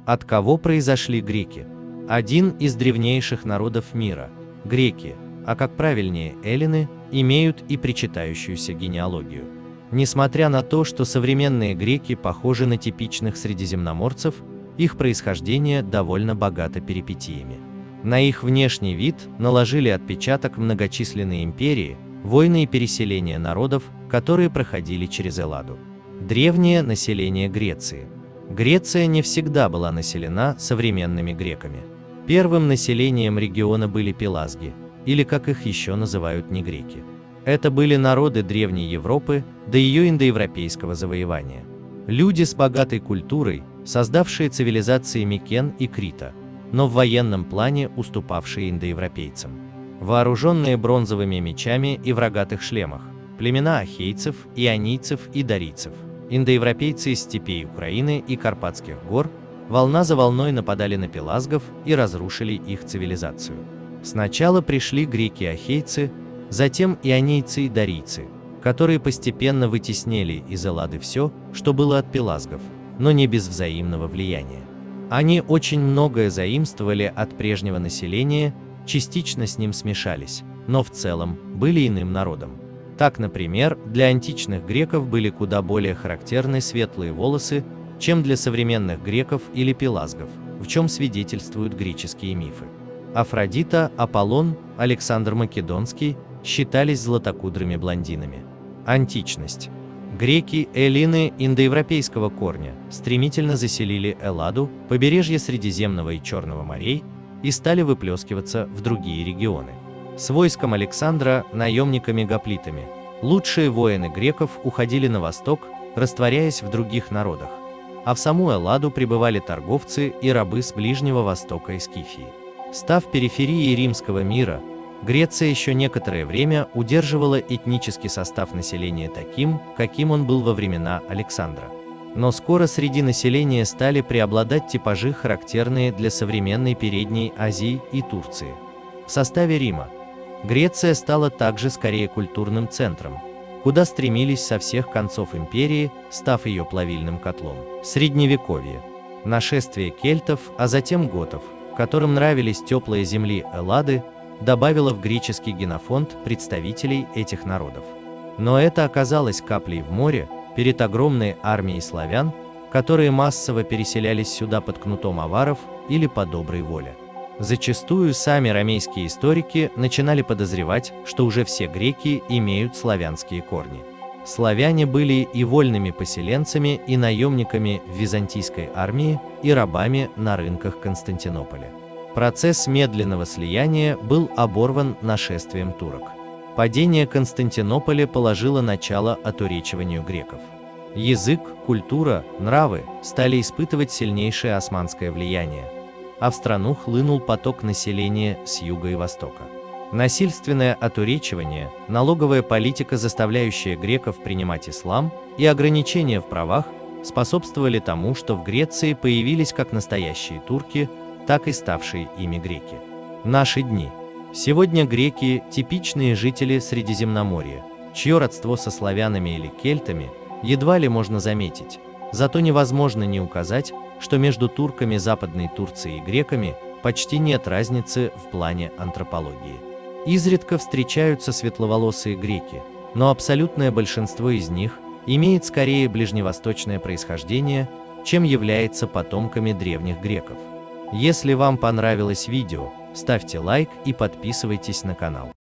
От кого произошли греки? Один из древнейших народов мира, греки, а как правильнее эллины, имеют и причитающуюся генеалогию. Несмотря на то, что современные греки похожи на типичных средиземноморцев, их происхождение довольно богато перипетиями. На их внешний вид наложили отпечаток многочисленные империи, войны и переселения народов, которые проходили через Элладу. Древнее население Греции. Греция не всегда была населена современными греками. Первым населением региона были пелазги, или как их еще называют негреки. Это были народы Древней Европы до ее индоевропейского завоевания. Люди с богатой культурой, создавшие цивилизации Микен и Крита, но в военном плане уступавшие индоевропейцам. Вооруженные бронзовыми мечами и в рогатых шлемах, племена ахейцев, ионийцев и дарийцев, индоевропейцы из степей Украины и Карпатских гор, волна за волной нападали на пелазгов и разрушили их цивилизацию. Сначала пришли греки-ахейцы, затем ионийцы и дарийцы, которые постепенно вытеснили из Эллады все, что было от пелазгов, но не без взаимного влияния. Они очень многое заимствовали от прежнего населения, частично с ним смешались, но в целом были иным народом. Так, например, для античных греков были куда более характерны светлые волосы, чем для современных греков или пелазгов, в чем свидетельствуют греческие мифы. Афродита, Аполлон, Александр Македонский считались златокудрыми блондинами. Античность. Греки, эллины индоевропейского корня, стремительно заселили Элладу, побережье Средиземного и Черного морей, и стали выплескиваться в другие регионы. С войском Александра, наемниками-гоплитами, лучшие воины греков уходили на восток, растворяясь в других народах, а в саму Элладу прибывали торговцы и рабы с Ближнего Востока и Скифии. Став периферией римского мира, Греция еще некоторое время удерживала этнический состав населения таким, каким он был во времена Александра. Но скоро среди населения стали преобладать типажи, характерные для современной Передней Азии и Турции. В составе Рима Греция стала также скорее культурным центром, куда стремились со всех концов империи, став ее плавильным котлом. Средневековье. Нашествие кельтов, а затем готов, которым нравились теплые земли Эллады, добавило в греческий генофонд представителей этих народов. Но это оказалось каплей в море перед огромной армией славян, которые массово переселялись сюда под кнутом аваров или по доброй воле. Зачастую сами ромейские историки начинали подозревать, что уже все греки имеют славянские корни. Славяне были и вольными поселенцами, и наемниками в византийской армии, и рабами на рынках Константинополя. Процесс медленного слияния был оборван нашествием турок. Падение Константинополя положило начало отуречиванию греков. Язык, культура, нравы стали испытывать сильнейшее османское влияние, а в страну хлынул поток населения с юга и востока. Насильственное отуречивание, налоговая политика, заставляющая греков принимать ислам, и ограничения в правах способствовали тому, что в Греции появились как настоящие турки, так и ставшие ими греки. Наши дни. Сегодня греки – типичные жители Средиземноморья, чье родство со славянами или кельтами едва ли можно заметить, зато невозможно не указать, что между турками Западной Турции и греками почти нет разницы в плане антропологии. Изредка встречаются светловолосые греки, но абсолютное большинство из них имеет скорее ближневосточное происхождение, чем является потомками древних греков. Если вам понравилось видео, ставьте лайк и подписывайтесь на канал.